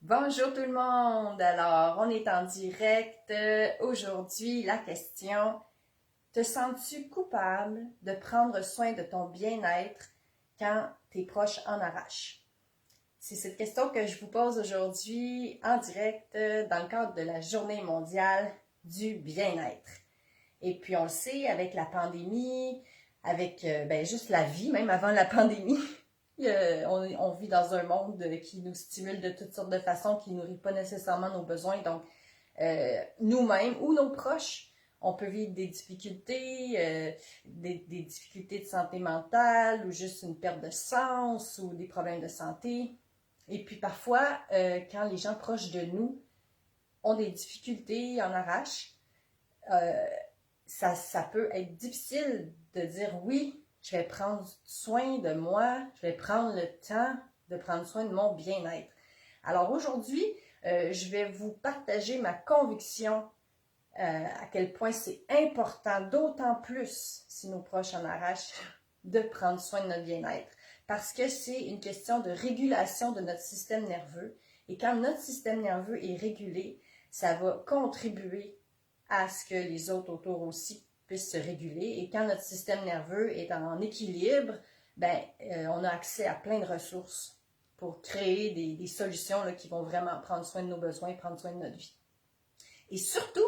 Bonjour tout le monde! Alors, on est en direct. Aujourd'hui, la question, te sens-tu coupable de prendre soin de ton bien-être quand tes proches en arrachent? C'est cette question que je vous pose aujourd'hui en direct dans le cadre de la Journée mondiale du bien-être. Et puis, on le sait, avec la pandémie, avec juste la vie, même avant la pandémie, on vit dans un monde qui nous stimule de toutes sortes de façons, qui ne nourrit pas nécessairement nos besoins. Donc, nous-mêmes ou nos proches, on peut vivre des difficultés, des difficultés de santé mentale ou juste une perte de sens ou des problèmes de santé. Et puis parfois, quand les gens proches de nous ont des difficultés, en arrachent, euh, ça peut être difficile de dire oui, je vais prendre soin de moi, je vais prendre le temps de prendre soin de mon bien-être. Alors aujourd'hui, je vais vous partager ma conviction à quel point c'est important, d'autant plus si nos proches en arrachent, de prendre soin de notre bien-être. Parce que c'est une question de régulation de notre système nerveux. Et quand notre système nerveux est régulé, ça va contribuer à ce que les autres autour aussi puissent se réguler. Et quand notre système nerveux est en équilibre, on a accès à plein de ressources pour créer des solutions là, qui vont vraiment prendre soin de nos besoins, prendre soin de notre vie. Et surtout,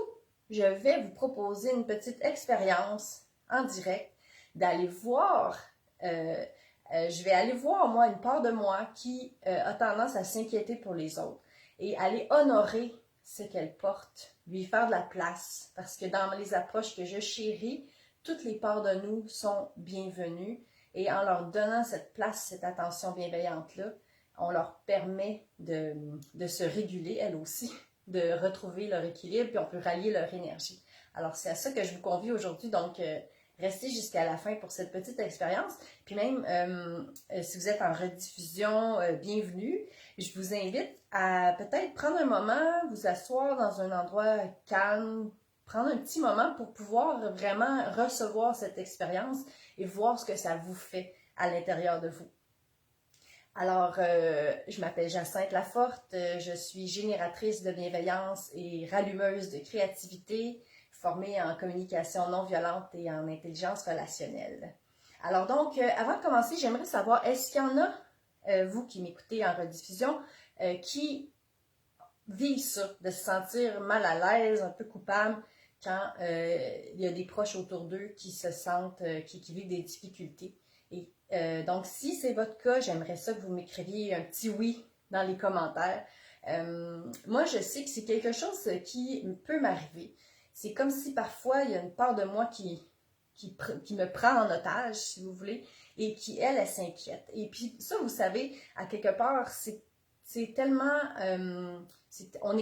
je vais vous proposer une petite expérience en direct d'aller voir, je vais aller voir moi une part de moi qui a tendance à s'inquiéter pour les autres et aller honorer ce qu'elle porte, lui faire de la place, parce que dans les approches que je chéris, toutes les parts de nous sont bienvenues et en leur donnant cette place, cette attention bienveillante-là, on leur permet de se réguler, elles aussi, de retrouver leur équilibre, puis on peut rallier leur énergie. Alors, c'est à ça que je vous convie aujourd'hui, donc restez jusqu'à la fin pour cette petite expérience. Puis même, si vous êtes en rediffusion, bienvenue. Je vous invite à peut-être prendre un moment, vous asseoir dans un endroit calme, prendre un petit moment pour pouvoir vraiment recevoir cette expérience et voir ce que ça vous fait à l'intérieur de vous. Alors, je m'appelle Jacinthe Laforte, je suis génératrice de bienveillance et rallumeuse de créativité, formée en communication non violente et en intelligence relationnelle. Alors donc, avant de commencer, j'aimerais savoir, est-ce qu'il y en a, vous qui m'écoutez en rediffusion, qui vivent ça, de se sentir mal à l'aise, un peu coupable, quand il y a des proches autour d'eux qui se sentent, qui vivent des difficultés. Et donc, si c'est votre cas, j'aimerais ça que vous m'écriviez un petit oui dans les commentaires. Moi, je sais que c'est quelque chose qui peut m'arriver. C'est comme si parfois, il y a une part de moi qui me prend en otage, si vous voulez, et qui, elle s'inquiète. Et puis ça, vous savez, à quelque part, c'est tellement... on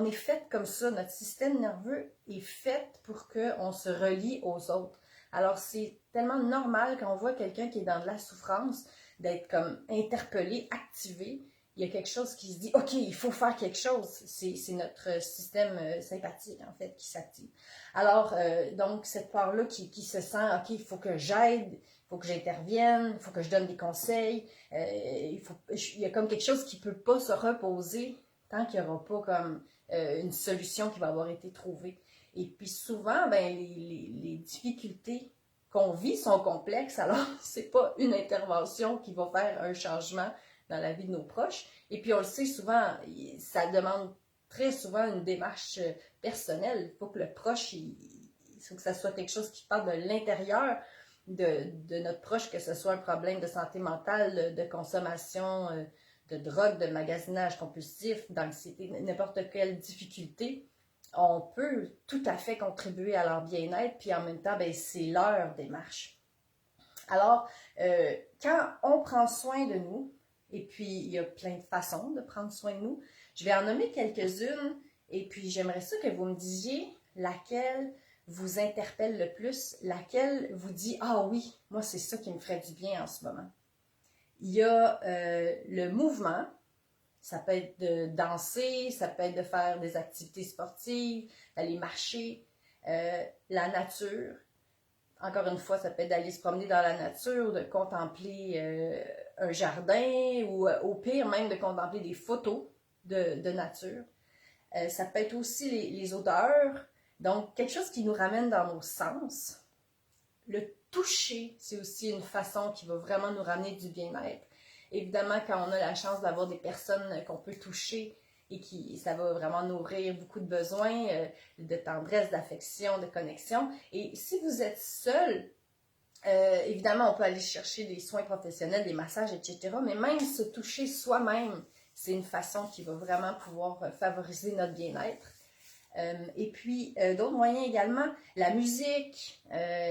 est fait comme ça, notre système nerveux est fait pour qu'on se relie aux autres. Alors, c'est tellement normal quand on voit quelqu'un qui est dans de la souffrance, d'être comme interpellé, activé. Il y a quelque chose qui se dit, OK, il faut faire quelque chose. C'est notre système sympathique, en fait, qui s'active. Alors, donc, cette part-là qui se sent, OK, il faut que j'aide, il faut que j'intervienne, il faut que je donne des conseils. Il y a comme quelque chose qui ne peut pas se reposer tant qu'il n'y aura pas comme une solution qui va avoir été trouvée. Et puis souvent, les difficultés qu'on vit sont complexes, alors c'est pas une intervention qui va faire un changement dans la vie de nos proches. Et puis on le sait souvent, ça demande très souvent une démarche personnelle. Il faut que le proche, il faut que ça soit quelque chose qui part de l'intérieur de notre proche, que ce soit un problème de santé mentale, de consommation, de drogue, de magasinage compulsif, d'anxiété, n'importe quelle difficulté. On peut tout à fait contribuer à leur bien-être, puis en même temps, c'est leur démarche. Alors, quand on prend soin de nous, et puis il y a plein de façons de prendre soin de nous, je vais en nommer quelques-unes, et puis j'aimerais ça que vous me disiez laquelle vous interpelle le plus, laquelle vous dit « Ah oui, moi c'est ça qui me ferait du bien en ce moment ». Il y a le mouvement. Ça peut être de danser, ça peut être de faire des activités sportives, d'aller marcher, la nature. Encore une fois, ça peut être d'aller se promener dans la nature, de contempler un jardin ou au pire même de contempler des photos de nature. Ça peut être aussi les odeurs, donc quelque chose qui nous ramène dans nos sens. Le toucher, c'est aussi une façon qui va vraiment nous ramener du bien-être. Évidemment, quand on a la chance d'avoir des personnes qu'on peut toucher et ça va vraiment nourrir beaucoup de besoins, de tendresse, d'affection, de connexion. Et si vous êtes seul, évidemment, on peut aller chercher des soins professionnels, des massages, etc. Mais même se toucher soi-même, c'est une façon qui va vraiment pouvoir favoriser notre bien-être. Et puis, d'autres moyens également, la musique,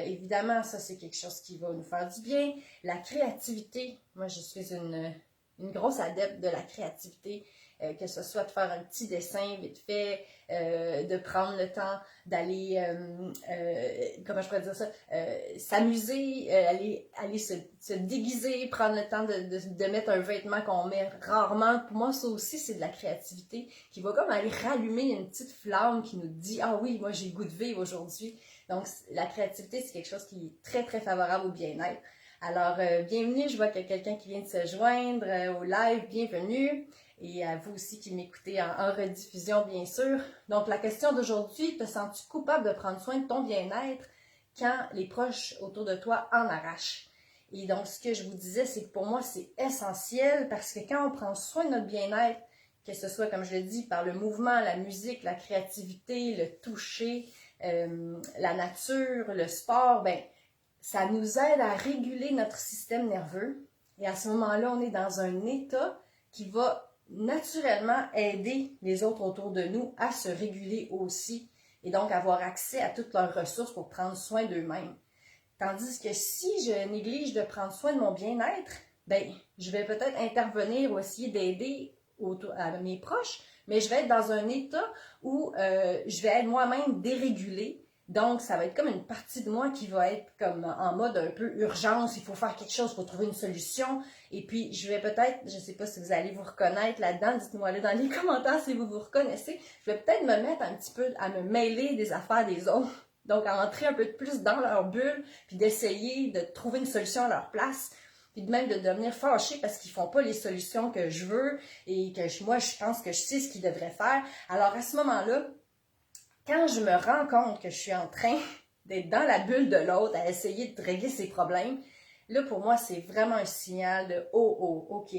évidemment, ça c'est quelque chose qui va nous faire du bien. La créativité, moi je suis une grosse adepte de la créativité, que ce soit de faire un petit dessin vite fait, de prendre le temps d'aller, comment je pourrais dire ça, s'amuser, aller se déguiser, prendre le temps de mettre un vêtement qu'on met rarement. Pour moi, ça aussi, c'est de la créativité qui va comme aller rallumer une petite flamme qui nous dit « Ah oui, moi j'ai le goût de vivre aujourd'hui ». Donc, la créativité, c'est quelque chose qui est très, très favorable au bien-être. Alors, bienvenue, je vois qu'il y a quelqu'un qui vient de se joindre au live, bienvenue. Et à vous aussi qui m'écoutez en rediffusion, bien sûr. Donc, la question d'aujourd'hui, te sens-tu coupable de prendre soin de ton bien-être quand les proches autour de toi en arrachent? Et donc, ce que je vous disais, c'est que pour moi, c'est essentiel parce que quand on prend soin de notre bien-être, que ce soit, comme je le dis, par le mouvement, la musique, la créativité, le toucher, la nature, le sport, ben, ça nous aide à réguler notre système nerveux. Et à ce moment-là, on est dans un état qui va naturellement aider les autres autour de nous à se réguler aussi et donc avoir accès à toutes leurs ressources pour prendre soin d'eux-mêmes. Tandis que si je néglige de prendre soin de mon bien-être, ben, je vais peut-être intervenir ou essayer d'aider à mes proches, mais je vais être dans un état où je vais être moi-même dérégulée. Donc, ça va être comme une partie de moi qui va être comme en mode un peu urgence, il faut faire quelque chose pour trouver une solution. Et puis, je vais peut-être, je ne sais pas si vous allez vous reconnaître là-dedans, dites-moi là dans les commentaires si vous vous reconnaissez, je vais peut-être me mettre un petit peu à me mêler des affaires des autres. Donc, à entrer un peu plus dans leur bulle, puis d'essayer de trouver une solution à leur place, puis même de devenir fâchée parce qu'ils font pas les solutions que je veux et que moi, je pense que je sais ce qu'ils devraient faire. Alors, à ce moment-là, quand je me rends compte que je suis en train d'être dans la bulle de l'autre, à essayer de régler ses problèmes, là, pour moi, c'est vraiment un signal de « Oh, oh, OK,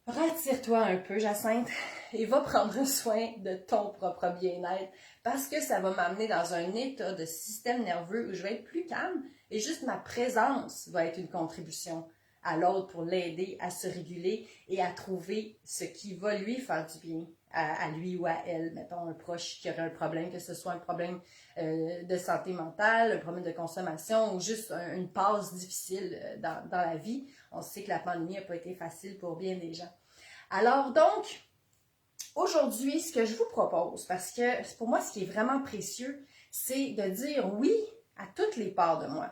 retire-toi un peu, Jacinthe, et va prendre soin de ton propre bien-être parce que ça va m'amener dans un état de système nerveux où je vais être plus calme et juste ma présence va être une contribution à l'autre pour l'aider à se réguler et à trouver ce qui va lui faire du bien à lui ou à elle. Mettons un proche qui aurait un problème, que ce soit un problème de santé mentale, un problème de consommation ou juste une passe difficile dans la vie. On sait que la pandémie n'a pas été facile pour bien des gens. Alors donc, aujourd'hui, ce que je vous propose, parce que pour moi, ce qui est vraiment précieux, c'est de dire oui à toutes les parts de moi.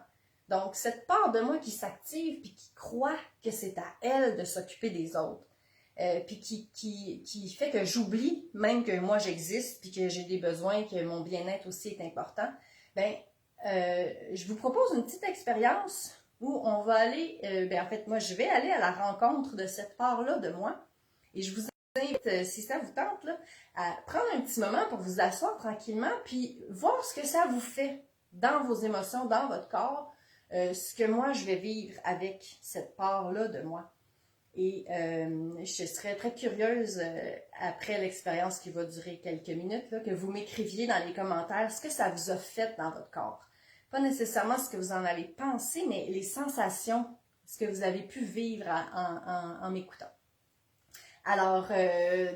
Donc, cette part de moi qui s'active puis qui croit que c'est à elle de s'occuper des autres, puis qui fait que j'oublie même que moi j'existe puis que j'ai des besoins, que mon bien-être aussi est important, ben, je vous propose une petite expérience où on va aller, en fait, moi je vais aller à la rencontre de cette part-là de moi et je vous invite, si ça vous tente, là, à prendre un petit moment pour vous asseoir tranquillement puis voir ce que ça vous fait dans vos émotions, dans votre corps, ce que moi je vais vivre avec cette part-là de moi. Et je serais très curieuse, après l'expérience qui va durer quelques minutes, là, que vous m'écriviez dans les commentaires ce que ça vous a fait dans votre corps. Pas nécessairement ce que vous en avez pensé, mais les sensations, ce que vous avez pu vivre en m'écoutant. Alors,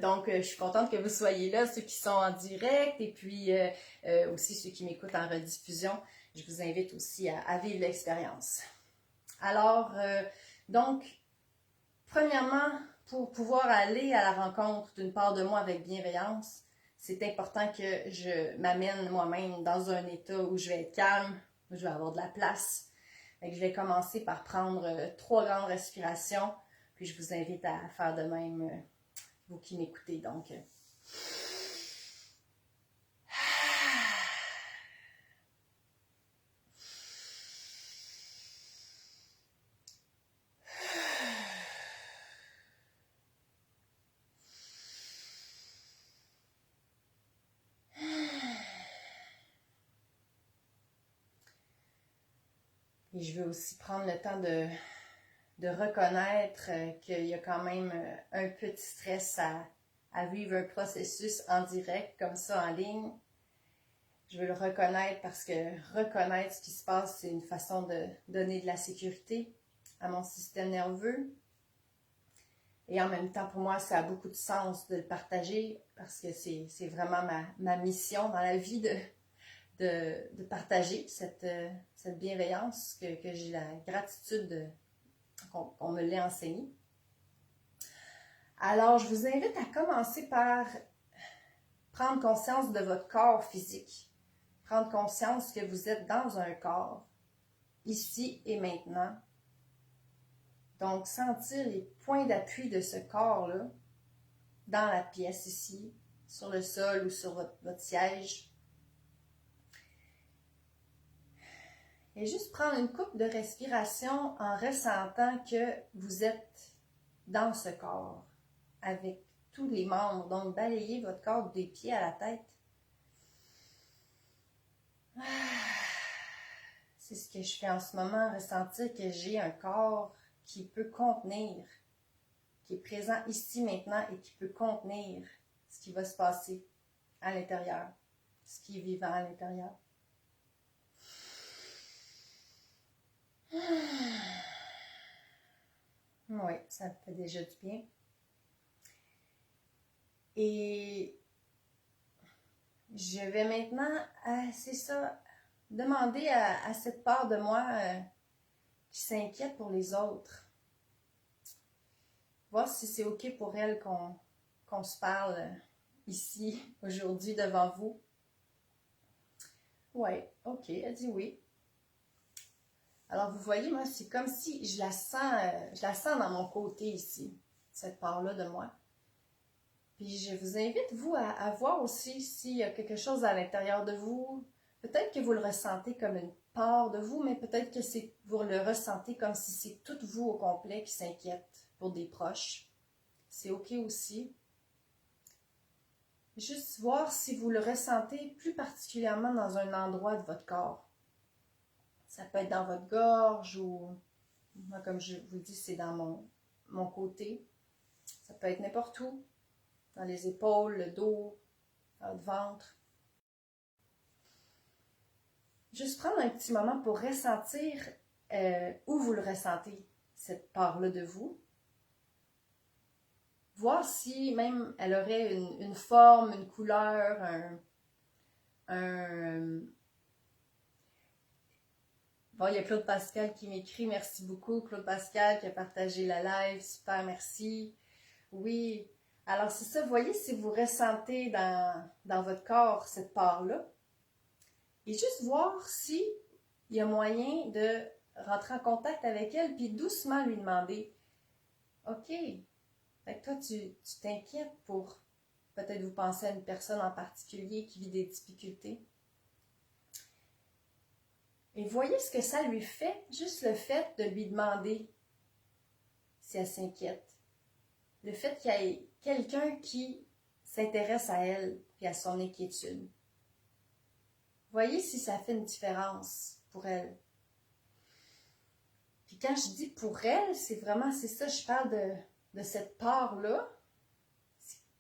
donc, je suis contente que vous soyez là, ceux qui sont en direct, et puis aussi ceux qui m'écoutent en rediffusion. Je vous invite aussi à vivre l'expérience. Alors, donc, premièrement, pour pouvoir aller à la rencontre d'une part de moi avec bienveillance, c'est important que je m'amène moi-même dans un état où je vais être calme, où je vais avoir de la place. Donc, je vais commencer par prendre 3 grandes respirations, puis je vous invite à faire de même, vous qui m'écoutez. Donc, Et je veux aussi prendre le temps de reconnaître qu'il y a quand même un petit stress à vivre un processus en direct, comme ça, en ligne. Je veux le reconnaître parce que reconnaître ce qui se passe, c'est une façon de donner de la sécurité à mon système nerveux. Et en même temps, pour moi, ça a beaucoup de sens de le partager parce que c'est vraiment ma mission dans la vie de partager cette bienveillance que j'ai la gratitude qu'on me l'ait enseigné. Alors, je vous invite à commencer par prendre conscience de votre corps physique. Prendre conscience que vous êtes dans un corps, ici et maintenant. Donc, sentir les points d'appui de ce corps-là dans la pièce ici, sur le sol ou sur votre siège. Et juste prendre une couple de respiration en ressentant que vous êtes dans ce corps, avec tous les membres. Donc, balayez votre corps des pieds à la tête. C'est ce que je fais en ce moment, ressentir que j'ai un corps qui peut contenir, qui est présent ici maintenant et qui peut contenir ce qui va se passer à l'intérieur, ce qui est vivant à l'intérieur. Oui, ça me fait déjà du bien. Et je vais maintenant, c'est ça, demander à cette part de moi qui s'inquiète pour les autres. Voir si c'est OK pour elle qu'on se parle ici, aujourd'hui, devant vous. Oui, OK, elle dit oui. Alors, vous voyez, moi, c'est comme si je la sens dans mon côté ici, cette part-là de moi. Puis je vous invite, vous, à voir aussi s'il y a quelque chose à l'intérieur de vous. Peut-être que vous le ressentez comme une part de vous, mais peut-être que vous le ressentez comme si c'est tout vous au complet qui s'inquiète pour des proches. C'est OK aussi. Juste voir si vous le ressentez plus particulièrement dans un endroit de votre corps. Ça peut être dans votre gorge ou, moi, comme je vous dis, c'est dans mon côté. Ça peut être n'importe où. Dans les épaules, le dos, dans le ventre. Juste prendre un petit moment pour ressentir où vous le ressentez, cette part-là de vous. Voir si même elle aurait une forme, une couleur, Bon, il y a Claude Pascal qui m'écrit, merci beaucoup. Claude Pascal qui a partagé la live, super, merci. Oui. Alors, c'est ça, voyez si vous ressentez dans votre corps cette part-là. Et juste voir si il y a moyen de rentrer en contact avec elle, puis doucement lui demander, OK, fait que toi, tu t'inquiètes pour, peut-être vous pensez à une personne en particulier qui vit des difficultés. Et voyez ce que ça lui fait, juste le fait de lui demander si elle s'inquiète. Le fait qu'il y ait quelqu'un qui s'intéresse à elle et à son inquiétude. Voyez si ça fait une différence pour elle. Puis quand je dis pour elle, c'est ça, je parle de cette part-là,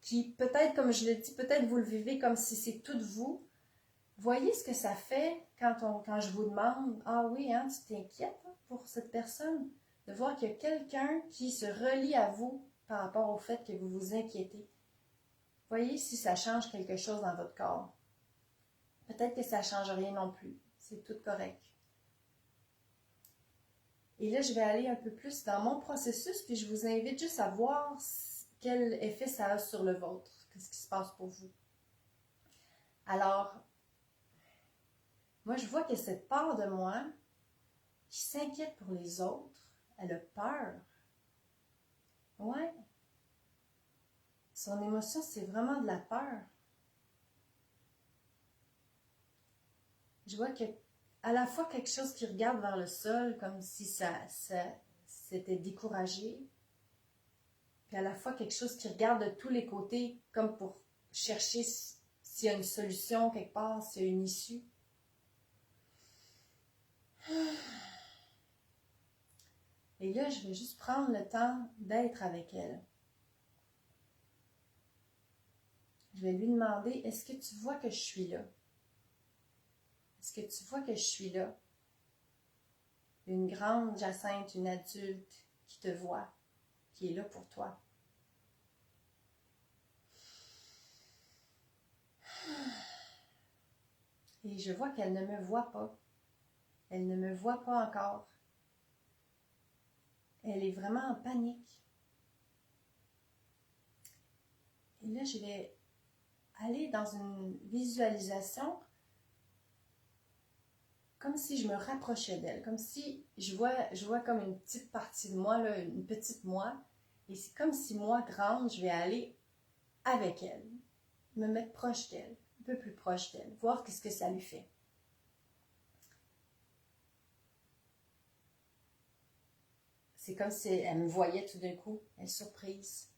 qui peut-être, comme je le dis, peut-être vous le vivez comme si c'est tout vous. Voyez ce que ça fait quand je vous demande, ah oui, hein, tu t'inquiètes pour cette personne, de voir qu'il y a quelqu'un qui se relie à vous par rapport au fait que vous vous inquiétez. Voyez si ça change quelque chose dans votre corps. Peut-être que ça ne change rien non plus. C'est tout correct. Et là, je vais aller un peu plus dans mon processus, puis je vous invite juste à voir quel effet ça a sur le vôtre. Qu'est-ce qui se passe pour vous? Alors, moi, je vois que cette part de moi qui s'inquiète pour les autres, elle a peur. Ouais. Son émotion, c'est vraiment de la peur. Je vois que à la fois quelque chose qui regarde vers le sol, comme si ça s'était découragé, puis à la fois quelque chose qui regarde de tous les côtés, comme pour chercher s'il y a une solution quelque part, s'il y a une issue. Et là, je vais juste prendre le temps d'être avec elle. Je vais lui demander, est-ce que tu vois que je suis là? Est-ce que tu vois que je suis là? Une grande Jacinthe, une adulte qui te voit, qui est là pour toi. Et je vois qu'elle ne me voit pas. Elle ne me voit pas encore. Elle est vraiment en panique. Et là, je vais aller dans une visualisation comme si je me rapprochais d'elle, comme si je vois comme une petite partie de moi, là, une petite moi, et c'est comme si moi, grande, je vais aller avec elle, me mettre proche d'elle, un peu plus proche d'elle, voir qu'est-ce que ça lui fait. C'est comme si elle me voyait tout d'un coup, elle est surprise.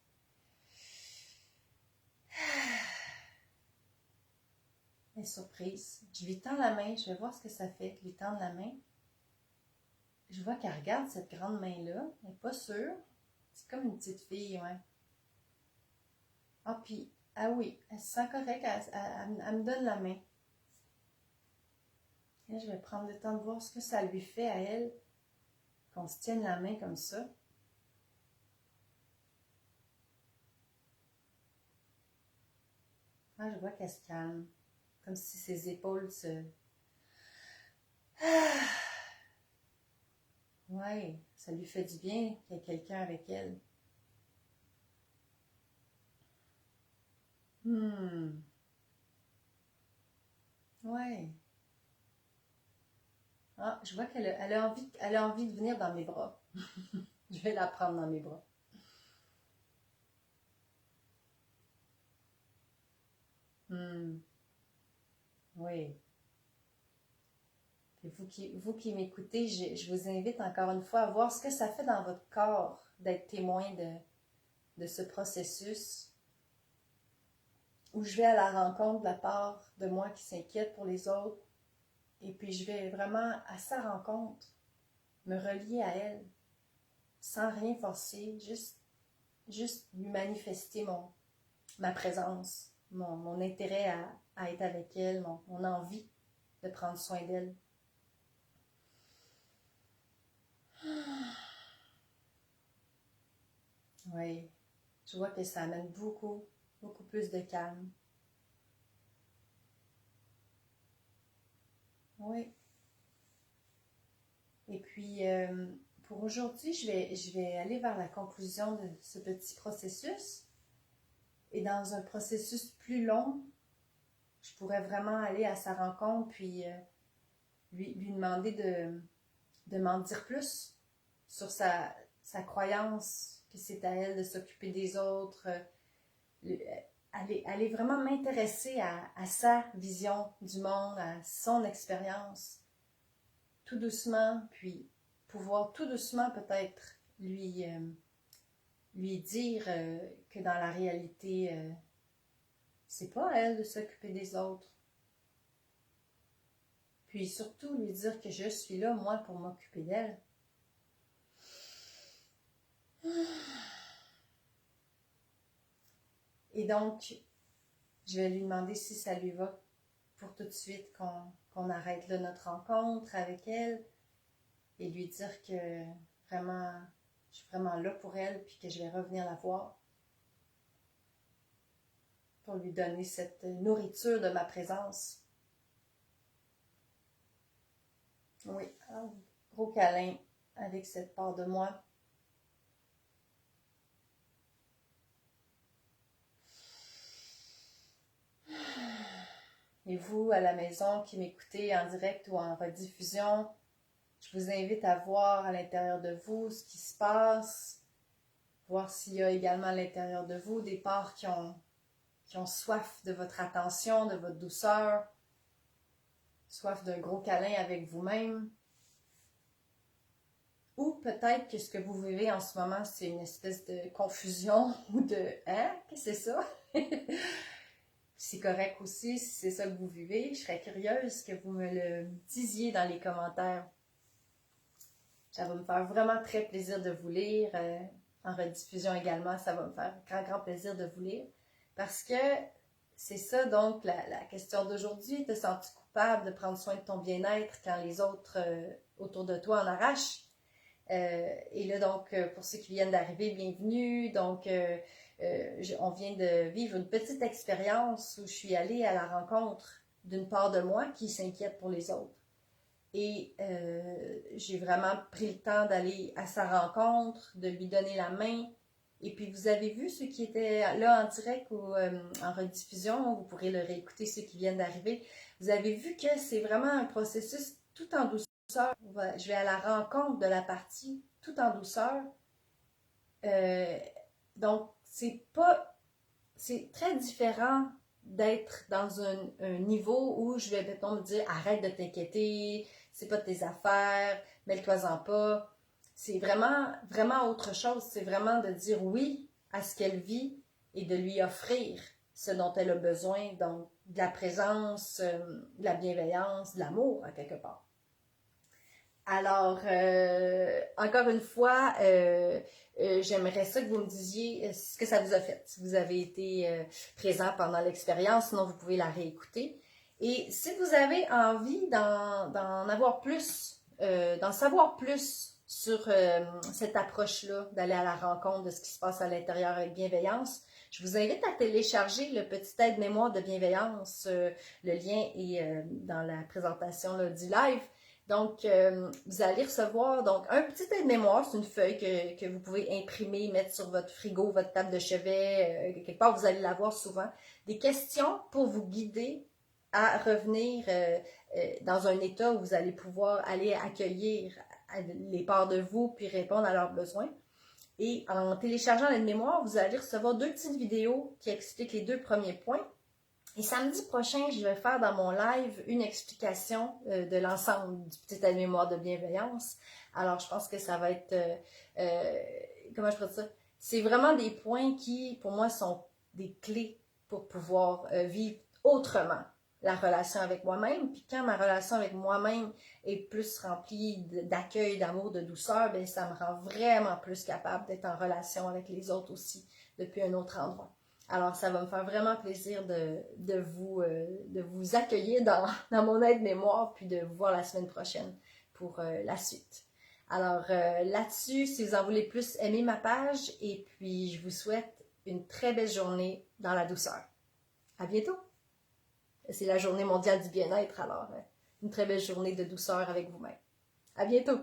Elle est surprise. Je lui tends la main, je vais voir ce que ça fait, lui tendre la main. Je vois qu'elle regarde cette grande main-là, elle n'est pas sûre. C'est comme une petite fille, ouais. Ah, puis, ah oui, elle se sent correcte, elle me donne la main. Et là, je vais prendre le temps de voir ce que ça lui fait à elle, qu'on se tienne la main comme ça. Ah, je vois qu'elle se calme, comme si ses épaules se... Ah! Ouais, ça lui fait du bien qu'il y ait quelqu'un avec elle. Ouais. Ah, je vois elle a envie de venir dans mes bras. Je vais la prendre dans mes bras. Oui. Et vous qui m'écoutez, je vous invite encore une fois à voir ce que ça fait dans votre corps d'être témoin de ce processus où je vais à la rencontre de la part de moi qui s'inquiète pour les autres et puis je vais vraiment à sa rencontre, me relier à elle sans rien forcer, juste lui manifester ma présence, mon intérêt à être avec elle, mon envie de prendre soin d'elle. Oui, je vois que ça amène beaucoup plus de calme. Oui. Et puis, pour aujourd'hui, je vais aller vers la conclusion de ce petit processus. Et dans un processus plus long, je pourrais vraiment aller à sa rencontre, puis lui demander de m'en dire plus sur sa croyance que c'est à elle de s'occuper des autres, aller vraiment m'intéresser à sa vision du monde, à son expérience, tout doucement, puis pouvoir tout doucement peut-être lui dire que dans la réalité, c'est pas à elle de s'occuper des autres. Puis surtout lui dire que je suis là, moi, pour m'occuper d'elle. Et donc, je vais lui demander si ça lui va pour tout de suite qu'on arrête là notre rencontre avec elle et lui dire que vraiment, je suis vraiment là pour elle puis que je vais revenir la voir pour lui donner cette nourriture de ma présence. Oui, un gros câlin avec cette part de moi. Et vous, à la maison, qui m'écoutez en direct ou en rediffusion, je vous invite à voir à l'intérieur de vous ce qui se passe, voir s'il y a également à l'intérieur de vous des parts qui ont soif de votre attention, de votre douceur, soif d'un gros câlin avec vous-même. Ou peut-être que ce que vous vivez en ce moment, c'est une espèce de confusion ou de « Hein? Qu'est-ce que c'est ça? » C'est correct aussi si c'est ça que vous vivez. Je serais curieuse que vous me le disiez dans les commentaires. Ça va me faire vraiment très plaisir de vous lire. En rediffusion également, ça va me faire grand plaisir de vous lire. Parce que c'est ça, donc, la question d'aujourd'hui. Te sens-tu coupable de prendre soin de ton bien-être quand les autres autour de toi en arrachent? Et là, donc, pour ceux qui viennent d'arriver, bienvenue. Donc, on vient de vivre une petite expérience où je suis allée à la rencontre d'une part de moi qui s'inquiète pour les autres. Et j'ai vraiment pris le temps d'aller à sa rencontre, de lui donner la main. Et puis, vous avez vu ceux qui étaient là en direct ou en rediffusion, vous pourrez le réécouter, ceux qui viennent d'arriver. Vous avez vu que c'est vraiment un processus tout en douceur. Je vais à la rencontre de la partie tout en douceur. Donc, c'est très différent d'être dans un niveau où je vais, mettons, me dire arrête de t'inquiéter, c'est pas de tes affaires, mêle-toi-en pas. C'est vraiment autre chose. C'est vraiment de dire oui à ce qu'elle vit et de lui offrir ce dont elle a besoin, donc de la présence, de la bienveillance, de l'amour, à quelque part. Alors, encore une fois, j'aimerais ça que vous me disiez ce que ça vous a fait. Si vous avez été présent pendant l'expérience, sinon vous pouvez la réécouter. Et si vous avez envie d'en avoir plus, d'en savoir plus sur cette approche-là, d'aller à la rencontre de ce qui se passe à l'intérieur avec bienveillance, je vous invite à télécharger le petit aide-mémoire de bienveillance. Le lien est dans la présentation là, du live. Donc, vous allez recevoir donc un petit aide-mémoire, c'est une feuille que vous pouvez imprimer, mettre sur votre frigo, votre table de chevet, quelque part, vous allez l'avoir souvent. Des questions pour vous guider à revenir dans un état où vous allez pouvoir aller accueillir les parts de vous puis répondre à leurs besoins. Et en téléchargeant l'aide-mémoire, vous allez recevoir 2 petites vidéos qui expliquent les 2 premiers points. Et samedi prochain, je vais faire dans mon live une explication de l'ensemble du petit aide-mémoire de bienveillance. Alors, je pense que ça va être... comment je pourrais dire ça? C'est vraiment des points qui, pour moi, sont des clés pour pouvoir vivre autrement la relation avec moi-même. Puis quand ma relation avec moi-même est plus remplie d'accueil, d'amour, de douceur, bien, ça me rend vraiment plus capable d'être en relation avec les autres aussi depuis un autre endroit. Alors, ça va me faire vraiment plaisir de vous accueillir dans mon aide-mémoire, puis de vous voir la semaine prochaine pour la suite. Alors, là-dessus, si vous en voulez plus, aimez ma page, et puis je vous souhaite une très belle journée dans la douceur. À bientôt! C'est la journée mondiale du bien-être, alors une très belle journée de douceur avec vous-même. À bientôt!